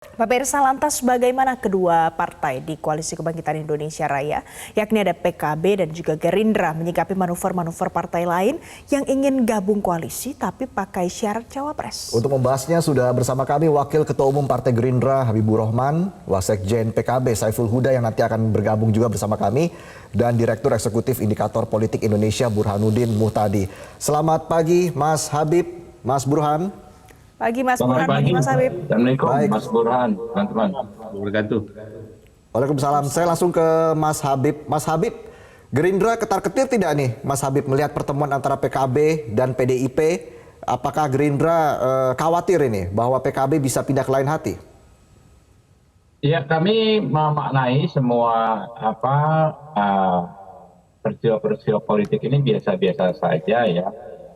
Pak Pemirsa, lantas bagaimana kedua partai di Koalisi Kebangkitan Indonesia Raya, yakni ada PKB dan juga Gerindra menyikapi manuver-manuver partai lain yang ingin gabung koalisi tapi pakai syarat cawapres? Untuk membahasnya sudah bersama kami Wakil Ketua Umum Partai Gerindra Habibur Rahman, Wasekjen PKB Saiful Huda yang nanti akan bergabung juga bersama kami, dan Direktur Eksekutif Indikator Politik Indonesia Burhanuddin Muhtadi. Selamat pagi Mas Habib, Mas Burhan. Pagi Mas Burhan, pagi Mas Habib. Assalamualaikum. Baik. Mas Burhan, teman-teman. Wabarakatuh. Waalaikumsalam. Saya langsung ke Mas Habib. Mas Habib, Gerindra ketar-ketir tidak nih Mas Habib melihat pertemuan antara PKB dan PDIP? Apakah Gerindra khawatir ini bahwa PKB bisa pindah ke lain hati? Ya, kami memaknai semua peristiwa-peristiwa politik ini biasa-biasa saja ya.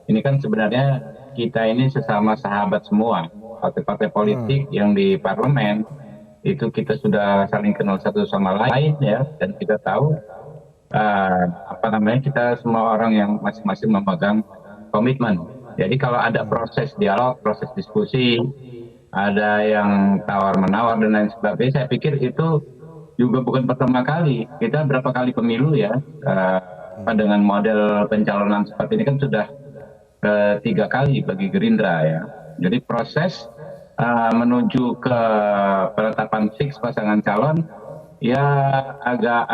Ini kan sebenarnya kita ini sesama sahabat semua. Partai-partai politik yang di parlemen itu kita sudah saling kenal satu sama lain ya, dan kita tahu kita semua orang yang masing-masing memegang komitmen. Jadi kalau ada proses dialog, proses diskusi, ada yang tawar-menawar dan lain sebagainya, saya pikir itu juga bukan pertama kali. Kita berapa kali pemilu ya, dengan model pencalonan seperti ini kan sudah ketiga kali bagi Gerindra ya. Jadi proses menuju ke penetapan fix pasangan calon ya agak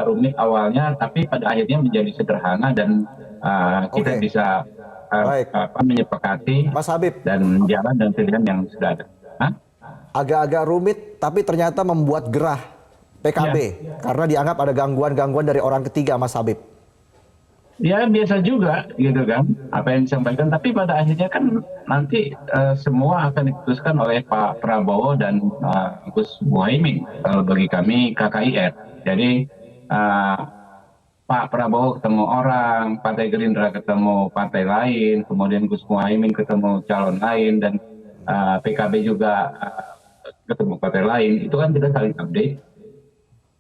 rumit awalnya, tapi pada akhirnya menjadi sederhana dan kita bisa menyepakati Mas Habib, dan jalan dan pilihan yang sudah ada. agak-agak rumit tapi ternyata membuat gerah PKB karena dianggap ada gangguan-gangguan dari orang ketiga, Mas Habib. Ya biasa juga gitu kan apa yang disampaikan, tapi pada akhirnya kan nanti semua akan diputuskan oleh Pak Prabowo dan Gus Muhaimin. Kalau bagi kami KKIR, jadi Pak Prabowo ketemu orang, Partai Gerindra ketemu partai lain, kemudian Gus Muhaimin ketemu calon lain, dan PKB juga ketemu partai lain. Itu kan kita saling update,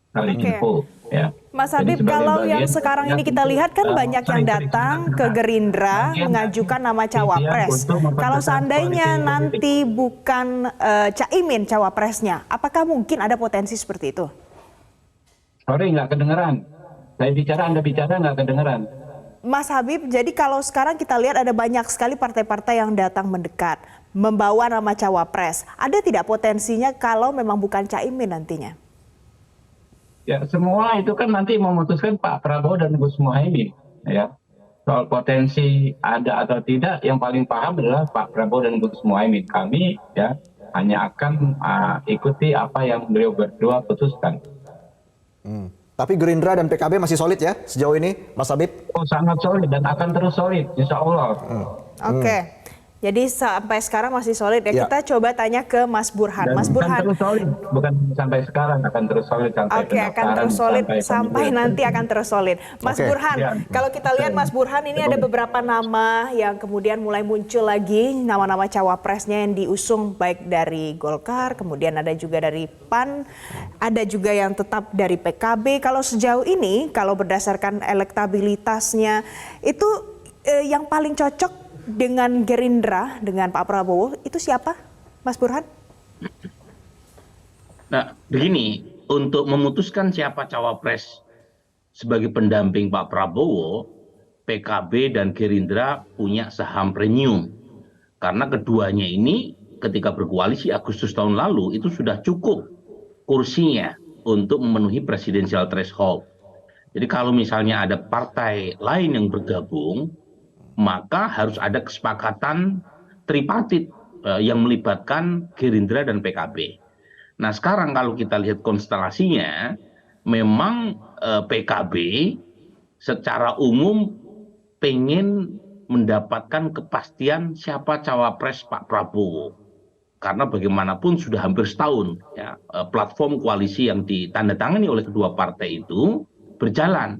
saling info ya. Mas Habib, kalau yang sekarang ini kita lihat kan banyak yang datang ke Gerindra mengajukan nama cawapres. Kalau seandainya nanti bukan Caimin cawapresnya, apakah mungkin ada potensi seperti itu? Sorry, nggak kedengeran. Saya bicara, Anda bicara, nggak kedengeran. Mas Habib, jadi kalau sekarang kita lihat ada banyak sekali partai-partai yang datang mendekat, membawa nama cawapres. Ada tidak potensinya kalau memang bukan Caimin nantinya? Ya, semua itu kan nanti memutuskan Pak Prabowo dan Gus Muhaimin ya. Soal potensi ada atau tidak, yang paling paham adalah Pak Prabowo dan Gus Muhaimin. Kami ya hanya akan ikuti apa yang beliau berdua putuskan. Tapi Gerindra dan PKB masih solid ya sejauh ini, Mas Habib? Oh, sangat solid dan akan terus solid, insya Allah. Oke. Jadi sampai sekarang masih solid ya. Kita coba tanya ke Mas Burhan. Dan Mas Burhan. terus solid, bukan sampai sekarang, akan terus solid sampai Oke, akan terus solid sampai nanti akan terus solid. Mas Burhan, Ya. kalau kita lihat Mas Burhan ini ada beberapa nama yang kemudian mulai muncul lagi, nama-nama cawapresnya yang diusung baik dari Golkar, kemudian ada juga dari PAN, ada juga yang tetap dari PKB. Kalau sejauh ini, kalau berdasarkan elektabilitasnya, itu yang paling cocok dengan Gerindra, dengan Pak Prabowo, itu siapa, Mas Burhan? Nah, begini, untuk memutuskan siapa cawapres sebagai pendamping Pak Prabowo, PKB dan Gerindra punya saham premium. Karena keduanya ini ketika berkoalisi Agustus tahun lalu itu sudah cukup kursinya untuk memenuhi presidensial threshold. Jadi kalau misalnya ada partai lain yang bergabung, maka harus ada kesepakatan tripartit yang melibatkan Gerindra dan PKB. Nah sekarang kalau kita lihat konstelasinya, memang PKB secara umum pengen mendapatkan kepastian siapa cawapres Pak Prabowo. Karena bagaimanapun sudah hampir setahun ya, platform koalisi yang ditandatangani oleh kedua partai itu berjalan.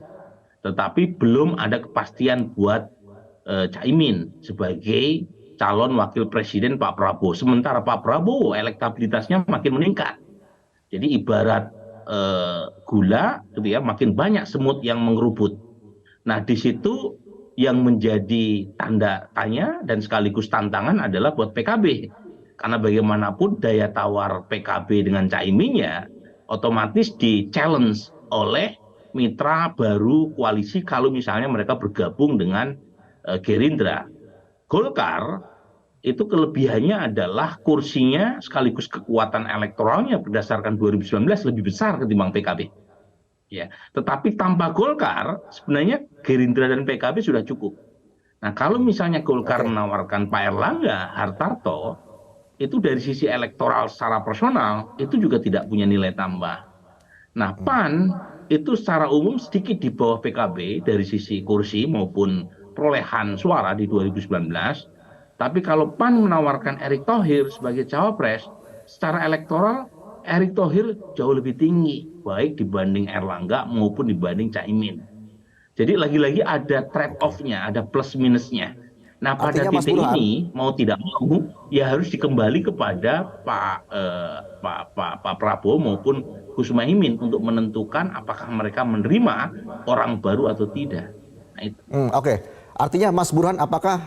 Tetapi belum ada kepastian buat Caimin sebagai calon wakil presiden Pak Prabowo. Sementara Pak Prabowo elektabilitasnya makin meningkat. Jadi ibarat gula gitu ya, makin banyak semut yang mengerubut. Nah di situ yang menjadi tanda tanya dan sekaligus tantangan adalah buat PKB. Karena bagaimanapun daya tawar PKB dengan Caiminnya otomatis di-challenge oleh mitra baru koalisi kalau misalnya mereka bergabung dengan Gerindra. Golkar itu kelebihannya adalah kursinya sekaligus kekuatan elektoralnya berdasarkan 2019 lebih besar ketimbang PKB. Ya, tetapi tanpa Golkar sebenarnya Gerindra dan PKB sudah cukup. Nah, kalau misalnya Golkar menawarkan Pak Erlangga Hartarto, itu dari sisi elektoral secara personal itu juga tidak punya nilai tambah. Nah, PAN itu secara umum sedikit di bawah PKB dari sisi kursi maupun perolehan suara di 2019. Tapi kalau PAN menawarkan Erick Thohir sebagai cawapres, secara elektoral Erick Thohir jauh lebih tinggi, baik dibanding Erlangga maupun dibanding Caimin. Jadi lagi-lagi ada trade-off-nya, ada plus minusnya. Nah, pada Artinya, Mas titik Burhan, ini mau tidak mau ya harus dikembali kepada Pak Prabowo maupun Gus Muhaimin untuk menentukan apakah mereka menerima orang baru atau tidak. Nah, itu. Oke. Artinya Mas Burhan, apakah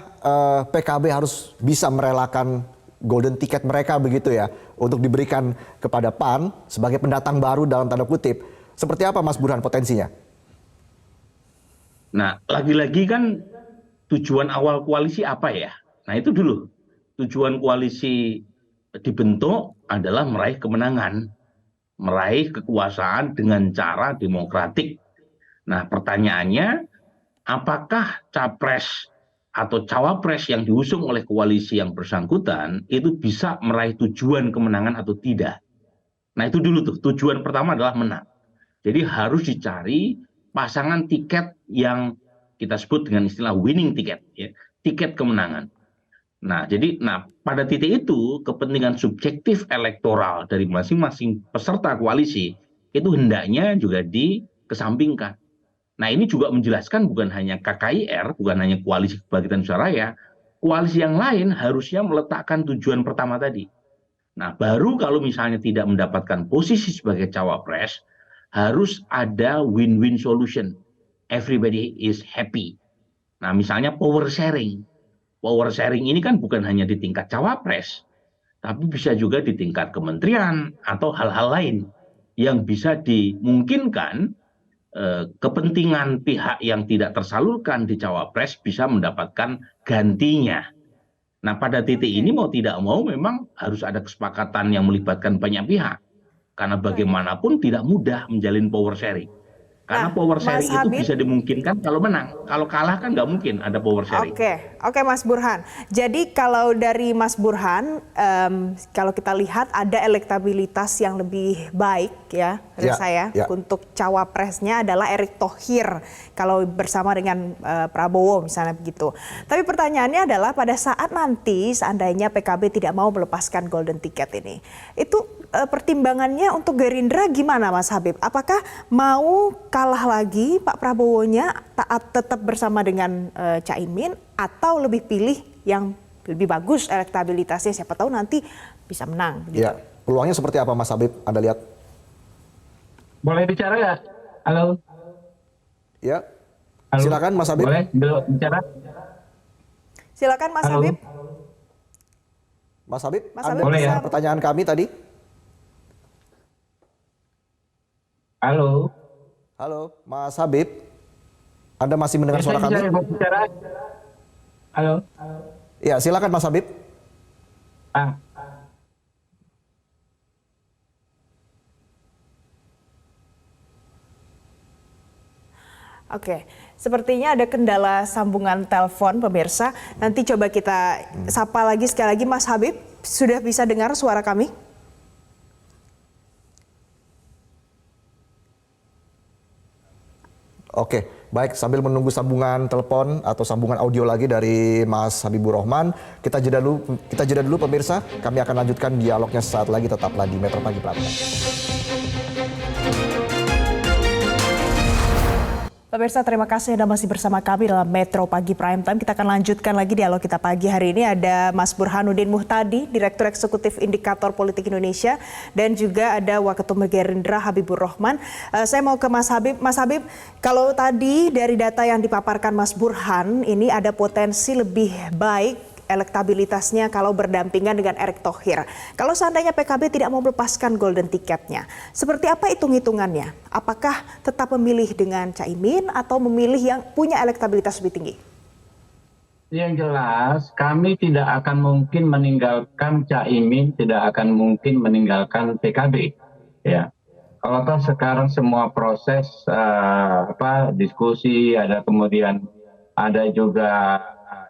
PKB harus bisa merelakan golden ticket mereka begitu ya untuk diberikan kepada PAN sebagai pendatang baru dalam tanda kutip? Seperti apa Mas Burhan potensinya? Nah, lagi-lagi kan tujuan awal koalisi apa ya? Nah, itu dulu. Tujuan koalisi dibentuk adalah meraih kemenangan, meraih kekuasaan dengan cara demokratik. Nah, pertanyaannya, apakah capres atau cawapres yang diusung oleh koalisi yang bersangkutan itu bisa meraih tujuan kemenangan atau tidak? Nah, itu dulu tuh. Tujuan pertama adalah menang. Jadi harus dicari pasangan tiket yang kita sebut dengan istilah winning ticket, ya, tiket kemenangan. Nah, pada titik itu kepentingan subjektif elektoral dari masing-masing peserta koalisi itu hendaknya juga dikesampingkan. Nah, ini juga menjelaskan bukan hanya KKIR, bukan hanya Koalisi Kebangkitan Indonesia Raya, koalisi yang lain harusnya meletakkan tujuan pertama tadi. Nah, baru kalau misalnya tidak mendapatkan posisi sebagai cawapres, harus ada win-win solution. Everybody is happy. Nah, misalnya power sharing. Power sharing ini kan bukan hanya di tingkat cawapres, tapi bisa juga di tingkat kementerian atau hal-hal lain yang bisa dimungkinkan kepentingan pihak yang tidak tersalurkan di cawapres bisa mendapatkan gantinya. Nah, pada titik ini mau tidak mau memang harus ada kesepakatan yang melibatkan banyak pihak. Karena bagaimanapun tidak mudah menjalin power sharing. Karena power sharing itu bisa dimungkinkan kalau menang. Kalau kalah kan nggak mungkin ada power sharing. Oke Mas Burhan. Jadi kalau dari Mas Burhan, kalau kita lihat ada elektabilitas yang lebih baik ya, saya untuk cawapresnya adalah Erick Thohir kalau bersama dengan Prabowo misalnya begitu. Tapi pertanyaannya adalah pada saat nanti seandainya PKB tidak mau melepaskan golden ticket ini, itu pertimbangannya untuk Gerindra gimana Mas Habib? Apakah mau kalah lagi Pak Prabowo-nya taat tetap bersama dengan Caimin atau lebih pilih yang lebih bagus elektabilitasnya, siapa tahu nanti bisa menang? Gitu. Ya, peluangnya seperti apa Mas Habib? Anda lihat? Boleh bicara ya? Halo? Ya, Halo? Silakan Mas Habib. Boleh bicara? Silakan Mas Habib. Mas Habib, Mas Habib Anda boleh bisa ya? pertanyaan kami tadi? Halo? Halo, Mas Habib. Anda masih mendengar suara kami? Saya bicara. Halo? Ya, silakan Mas Habib. Oke, sepertinya ada kendala sambungan telepon pemirsa. Nanti coba kita sapa lagi sekali lagi Mas Habib. Sudah bisa dengar suara kami? Oke, baik, sambil menunggu sambungan telepon atau sambungan audio lagi dari Mas Habibur Rahman, kita jeda dulu pemirsa. Kami akan lanjutkan dialognya sesaat lagi, tetaplah di Metro Pagi Prime Time. Pemirsa, terima kasih Anda masih bersama kami dalam Metro Pagi Prime Time. Kita akan lanjutkan lagi dialog kita pagi hari ini. Ada Mas Burhanuddin Muhtadi, Direktur Eksekutif Indikator Politik Indonesia, dan juga ada Waketum Gerindra Habibur Rahman. Saya mau ke Mas Habib. Mas Habib, kalau tadi dari data yang dipaparkan Mas Burhan, ini ada potensi lebih baik elektabilitasnya kalau berdampingan dengan Erick Thohir. Kalau seandainya PKB tidak mau melepaskan golden ticketnya, seperti apa hitung-hitungannya? Apakah tetap memilih dengan Caimin atau memilih yang punya elektabilitas lebih tinggi? Yang jelas, kami tidak akan mungkin meninggalkan Caimin, tidak akan mungkin meninggalkan PKB. Ya, kalau toh sekarang semua proses diskusi, ada kemudian ada juga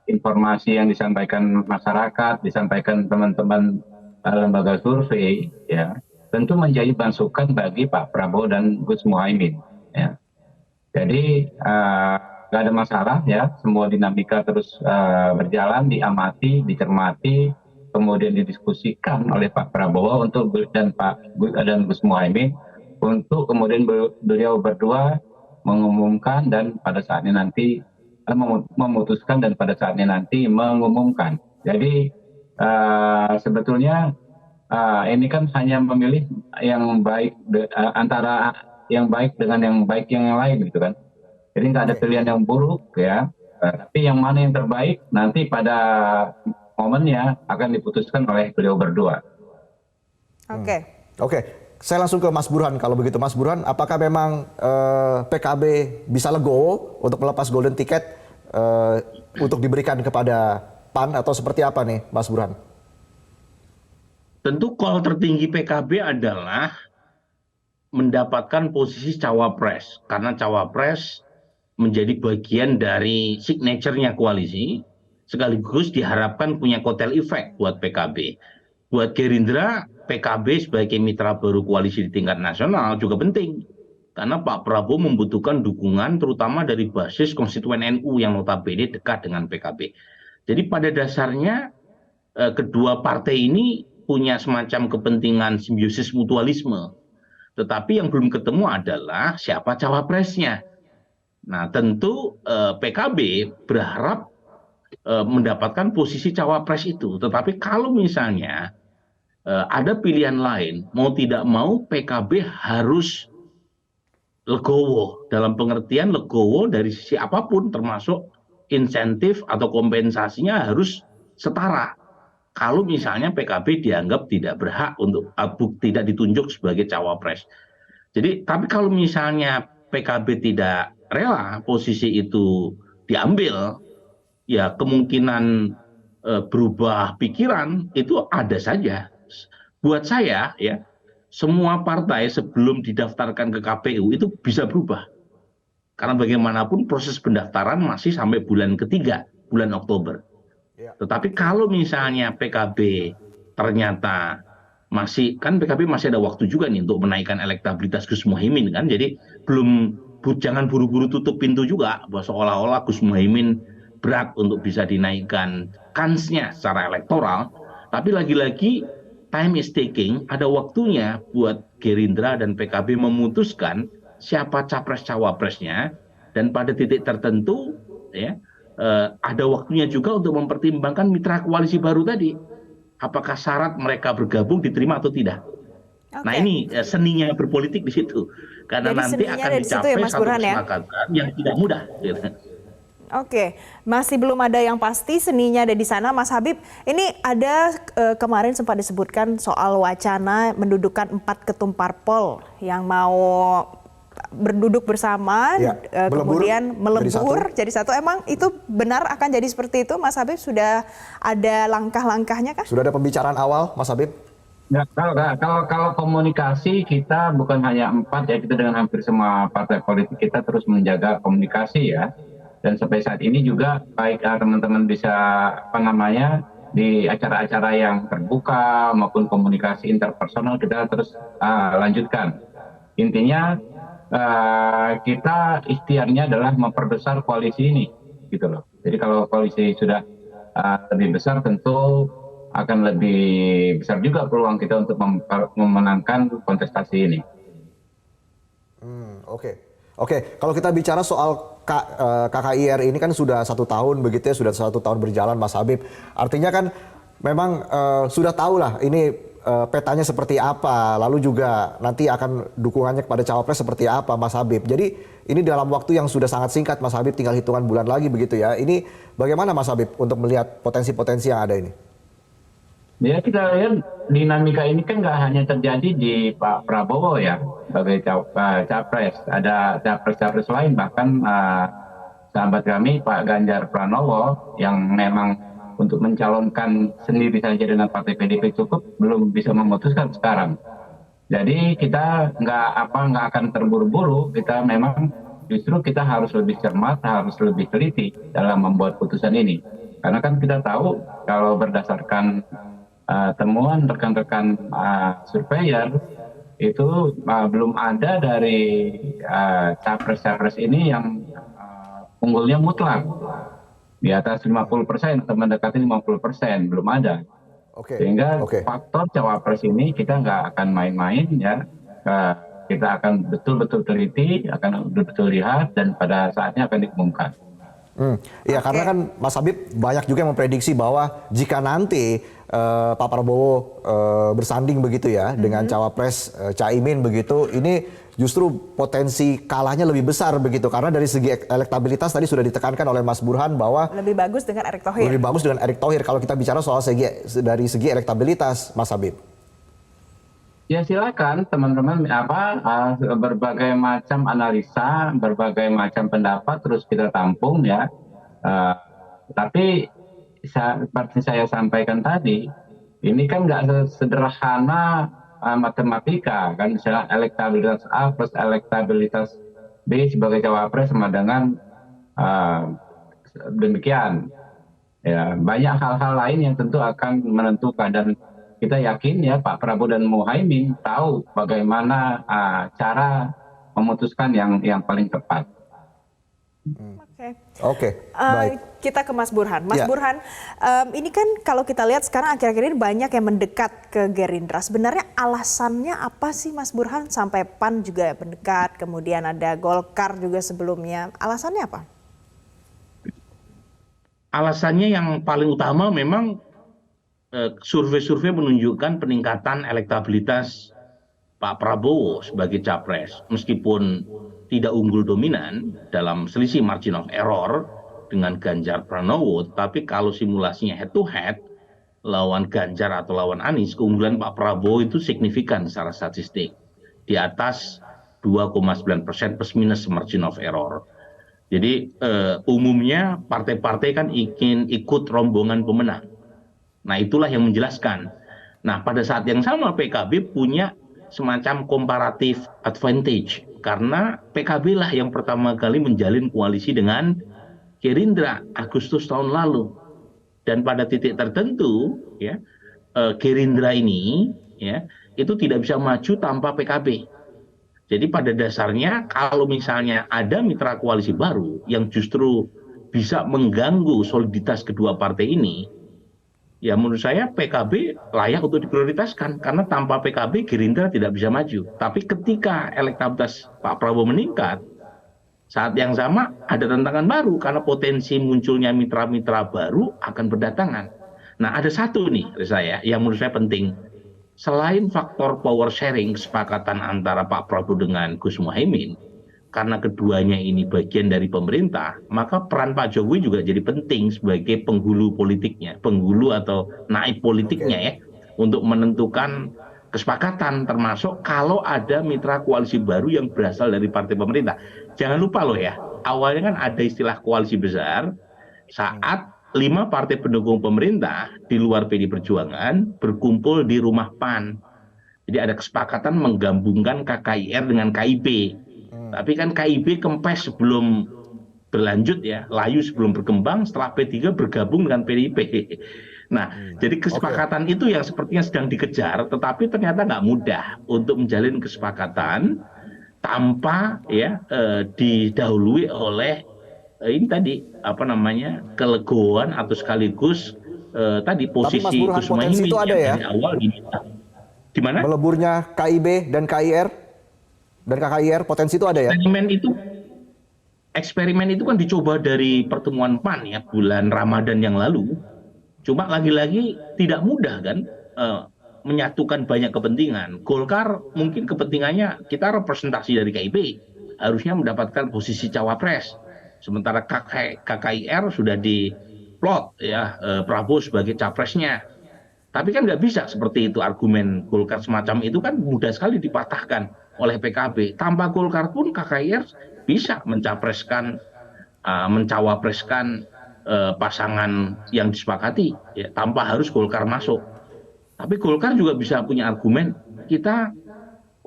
informasi yang disampaikan masyarakat, disampaikan teman-teman lembaga survei, ya, tentu menjadi masukan bagi Pak Prabowo dan Gus Muhaimin. Ya. Jadi nggak ada masalah, ya, semua dinamika terus berjalan, diamati, dicermati, kemudian didiskusikan oleh Pak Prabowo dan Gus Muhaimin untuk kemudian beliau berdua mengumumkan dan pada saatnya nanti memutuskan dan pada saatnya nanti mengumumkan. Jadi sebetulnya ini kan hanya memilih yang baik antara yang baik dengan yang baik yang lain, gitu kan. Jadi nggak ada pilihan yang buruk, ya. Tapi yang mana yang terbaik nanti pada momennya akan diputuskan oleh beliau berdua. Oke. Saya langsung ke Mas Burhan. Kalau begitu Mas Burhan, apakah memang PKB bisa legowo untuk melepas golden ticket untuk diberikan kepada PAN atau seperti apa nih Mas Burhan? Tentu call tertinggi PKB adalah mendapatkan posisi cawapres, karena cawapres menjadi bagian dari signature-nya koalisi, sekaligus diharapkan punya kotel efek buat PKB. Buat Gerindra, PKB sebagai mitra baru koalisi di tingkat nasional juga penting. Karena Pak Prabowo membutuhkan dukungan terutama dari basis konstituen NU yang notabene dekat dengan PKB. Jadi pada dasarnya kedua partai ini punya semacam kepentingan simbiosis mutualisme. Tetapi yang belum ketemu adalah siapa cawapresnya. Nah, tentu PKB berharap mendapatkan posisi cawapres itu. Tetapi kalau misalnya ada pilihan lain, mau tidak mau PKB harus legowo. Dalam pengertian legowo dari sisi apapun, termasuk insentif atau kompensasinya harus setara. Kalau misalnya PKB dianggap tidak berhak untuk tidak ditunjuk sebagai cawapres. Jadi, tapi kalau misalnya PKB tidak rela posisi itu diambil, ya kemungkinan berubah pikiran itu ada saja. Buat saya, ya, semua partai sebelum didaftarkan ke KPU itu bisa berubah. Karena bagaimanapun proses pendaftaran masih sampai bulan ketiga, bulan Oktober. Tetapi kalau misalnya PKB ternyata PKB masih ada waktu juga nih untuk menaikkan elektabilitas Gus Muhaimin, kan. Jadi jangan buru-buru tutup pintu juga bahwa seolah-olah Gus Muhaimin berat untuk bisa dinaikkan kansnya secara elektoral. Tapi lagi-lagi time is ticking, ada waktunya buat Gerindra dan PKB memutuskan siapa capres cawapresnya, dan pada titik tertentu, ya, ada waktunya juga untuk mempertimbangkan mitra koalisi baru tadi. Apakah syarat mereka bergabung diterima atau tidak? Okay. Nah, ini seninya berpolitik di situ. Karena jadi nanti akan dicapai satu kesepakatan yang tidak mudah. Gitu. Oke, masih belum ada yang pasti, seninya ada di sana, Mas Habib. Ini ada kemarin sempat disebutkan soal wacana mendudukan 4 ketum parpol yang mau berduduk bersama, kemudian melebur jadi satu. Emang itu benar akan jadi seperti itu, Mas Habib? Sudah ada langkah-langkahnya kah? Sudah ada pembicaraan awal, Mas Habib? Ya, kalau komunikasi kita bukan hanya 4, ya, kita dengan hampir semua partai politik kita terus menjaga komunikasi, ya. Dan sampai saat ini juga baik teman-teman bisa di acara-acara yang terbuka maupun komunikasi interpersonal kita terus lanjutkan. Intinya kita ikhtiarnya adalah memperbesar koalisi ini, gitu loh. Jadi kalau koalisi sudah lebih besar, tentu akan lebih besar juga peluang kita untuk memenangkan kontestasi ini. Oke. Kalau kita bicara soal KKIR ini kan sudah 1 tahun begitu ya, sudah 1 tahun berjalan, Mas Habib. Artinya kan memang sudah tahu lah ini petanya seperti apa, lalu juga nanti akan dukungannya kepada cawapres seperti apa, Mas Habib. Jadi ini dalam waktu yang sudah sangat singkat, Mas Habib, tinggal hitungan bulan lagi begitu ya. Ini bagaimana Mas Habib untuk melihat potensi-potensi yang ada ini? Ya, kita lihat dinamika ini kan nggak hanya terjadi di Pak Prabowo ya sebagai capres, ada capres-capres lain, bahkan sahabat kami Pak Ganjar Pranowo yang memang untuk mencalonkan sendiri saja dengan partai PDIP cukup belum bisa memutuskan sekarang. Jadi kita nggak akan terburu-buru, kita memang justru kita harus lebih cermat, harus lebih teliti dalam membuat putusan ini. Karena kan kita tahu kalau berdasarkan temuan rekan-rekan surveyor itu belum ada dari capres-capres ini yang unggulnya mutlak di atas 50% atau mendekati 50%, belum ada. Sehingga faktor cawapres ini kita nggak akan main-main ya. Kita akan betul-betul teliti, akan betul-betul lihat, dan pada saatnya akan diumumkan. Iya, karena kan Mas Habib banyak juga yang memprediksi bahwa jika nanti Pak Prabowo bersanding begitu ya dengan cawapres Caimin begitu, ini justru potensi kalahnya lebih besar begitu, karena dari segi elektabilitas tadi sudah ditekankan oleh Mas Burhan bahwa lebih bagus dengan Erick Thohir. Lebih bagus dengan Erick Thohir kalau kita bicara soal dari segi elektabilitas, Mas Habib. Ya silakan teman-teman berbagai macam analisa, berbagai macam pendapat terus kita tampung ya. Tapi seperti saya sampaikan tadi, ini kan nggak sederhana matematika kan, misalnya elektabilitas A plus elektabilitas B sebagai cawapres sama dengan demikian. Ya, banyak hal-hal lain yang tentu akan menentukan, dan kita yakin ya Pak Prabowo dan Muhaimin tahu bagaimana cara memutuskan yang paling tepat. Oke, baik. Kita ke Mas Burhan. Mas Burhan, ini kan kalau kita lihat sekarang akhir-akhir ini banyak yang mendekat ke Gerindra. Sebenarnya alasannya apa sih Mas Burhan sampai PAN juga mendekat, kemudian ada Golkar juga sebelumnya. Alasannya apa? Alasannya yang paling utama memang survei-survei menunjukkan peningkatan elektabilitas Pak Prabowo sebagai capres. Meskipun tidak unggul dominan dalam selisih margin of error dengan Ganjar Pranowo, tapi kalau simulasinya head to head lawan Ganjar atau lawan Anies, keunggulan Pak Prabowo itu signifikan secara statistik, di atas 2,9% plus minus margin of error. Jadi umumnya partai-partai kan ingin ikut rombongan pemenang. Nah itulah yang menjelaskan. Nah pada saat yang sama PKB punya semacam comparative advantage, karena PKB lah yang pertama kali menjalin koalisi dengan Gerindra Agustus tahun lalu, dan pada titik tertentu ya Gerindra ini ya itu tidak bisa maju tanpa PKB. Jadi pada dasarnya kalau misalnya ada mitra koalisi baru yang justru bisa mengganggu soliditas kedua partai ini, ya menurut saya PKB layak untuk diprioritaskan, karena tanpa PKB Gerindra tidak bisa maju. Tapi ketika elektabilitas Pak Prabowo meningkat, saat yang sama ada tantangan baru, karena potensi munculnya mitra-mitra baru akan berdatangan. Nah ada satu nih saya yang menurut saya penting. Selain faktor power sharing, kesepakatan antara Pak Prabowo dengan Gus Muhaimin, karena keduanya ini bagian dari pemerintah, maka peran Pak Jokowi juga jadi penting sebagai penghulu politiknya, penghulu atau naib politiknya ya, untuk menentukan kesepakatan, termasuk kalau ada mitra koalisi baru yang berasal dari partai pemerintah. Jangan lupa loh ya, awalnya kan ada istilah koalisi besar saat 5 partai pendukung pemerintah di luar PD Perjuangan berkumpul di rumah PAN. Jadi ada kesepakatan menggabungkan KKIR dengan KIP. Tapi kan KIP kempes sebelum berlanjut ya, layu sebelum berkembang, setelah P3 bergabung dengan PDIP. Nah, jadi kesepakatan itu yang sepertinya sedang dikejar, tetapi ternyata nggak mudah untuk menjalin kesepakatan tanpa ya didahului oleh ini tadi kelegoan atau sekaligus tadi posisi Gus Muhaimin yang dari awal diminta. Gimana? Meleburnya KIB dan KIR dan KKIR potensi itu ada ya? Eksperimen itu kan dicoba dari pertemuan PAN ya bulan Ramadan yang lalu. Cuma lagi-lagi tidak mudah kan menyatukan banyak kepentingan. Golkar mungkin kepentingannya kita representasi dari KIB harusnya mendapatkan posisi cawapres. Sementara KKIR sudah diplot ya Prabowo sebagai capresnya. Tapi kan nggak bisa seperti itu, argumen Golkar semacam itu kan mudah sekali dipatahkan oleh PKB. Tanpa Golkar pun KKIR bisa mencawapreskan pasangan yang disepakati ya, tanpa harus Golkar masuk. Tapi Golkar juga bisa punya argumen, kita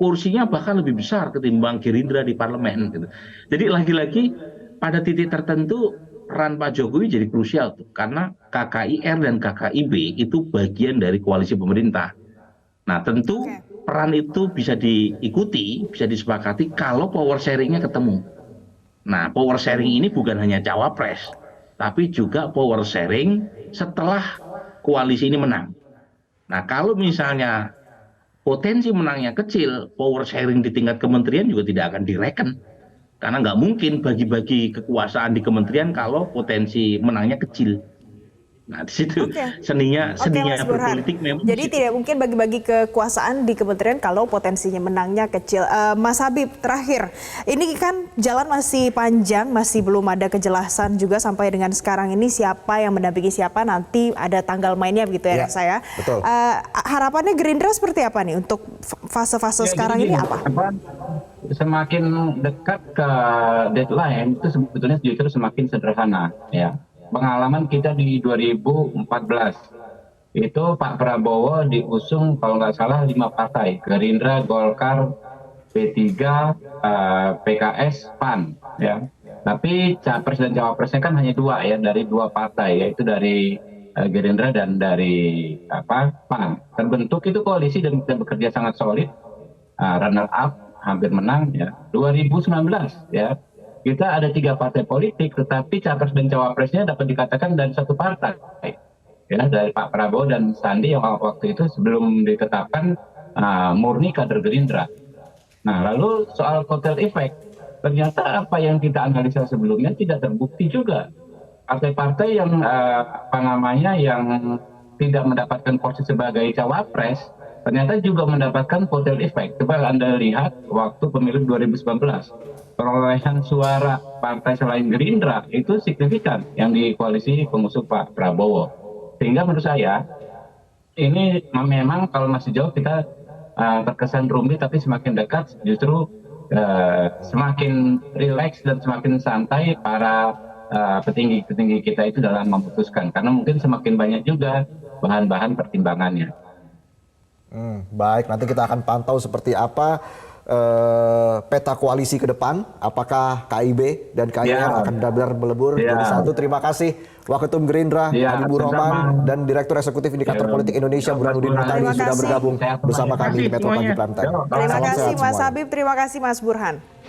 kursinya bahkan lebih besar ketimbang Gerindra di parlemen. Gitu. Jadi lagi-lagi pada titik tertentu peran Pak Jokowi jadi krusial tuh, karena KKIR dan KKIB itu bagian dari koalisi pemerintah. Nah tentu peran itu bisa diikuti, bisa disepakati kalau power sharingnya ketemu. Nah power sharing ini bukan hanya cawapres, tapi juga power sharing setelah koalisi ini menang. Nah kalau misalnya potensi menangnya kecil, power sharing di tingkat kementerian juga tidak akan direken. Karena nggak mungkin bagi-bagi kekuasaan di kementerian kalau potensi menangnya kecil. Nah di situ seninya Mas Burhan. berpolitik memang. Jadi tidak mungkin bagi-bagi kekuasaan di kementerian kalau potensinya menangnya kecil. Mas Habib, terakhir, ini kan jalan masih panjang, masih belum ada kejelasan juga sampai dengan sekarang ini siapa yang mendampingi siapa, nanti ada tanggal mainnya begitu ya, saya. Betul. Harapannya Gerindra seperti apa nih untuk fase-fase sekarang ini apa? Semakin dekat ke deadline itu sebetulnya justru semakin sederhana ya. Pengalaman kita di 2014 itu Pak Prabowo diusung kalau nggak salah 5 partai, Gerindra, Golkar, P3, PKS, PAN ya. Tapi capres dan cawapresnya kan hanya 2 ya, dari 2 partai, yaitu dari Gerindra dan dari PAN. Terbentuk itu koalisi dan kita bekerja sangat solid, runner up hampir menang ya. 2019 ya. Kita ada 3 partai politik, tetapi capres dan cawapresnya dapat dikatakan dari 1 partai, ya, dari Pak Prabowo dan Sandi yang waktu itu sebelum ditetapkan murni kader Gerindra. Nah, lalu soal kotel efek, ternyata apa yang kita analisa sebelumnya tidak terbukti juga. Partai-partai yang yang tidak mendapatkan posisi sebagai cawapres, ternyata juga mendapatkan kotel efek. Coba Anda lihat waktu pemilu 2019. Perolehan suara partai selain Gerindra itu signifikan yang di koalisi pengusung Pak Prabowo. Sehingga menurut saya ini memang kalau masih jauh kita terkesan rumit, tapi semakin dekat justru semakin rileks dan semakin santai para petinggi-petinggi kita itu dalam memutuskan. Karena mungkin semakin banyak juga bahan-bahan pertimbangannya. Baik, nanti kita akan pantau seperti apa peta koalisi ke depan, apakah KIB dan KIR akan benar-benar melebur jadi satu. Terima kasih Waketum Gerindra Habibur Rahman dan Direktur Eksekutif Indikator Politik Indonesia Burhanuddin Muhtadi sudah bergabung bersama kami di Metro Pagi Prime Time. Terima kasih Mas Habib, terima kasih Mas Burhan.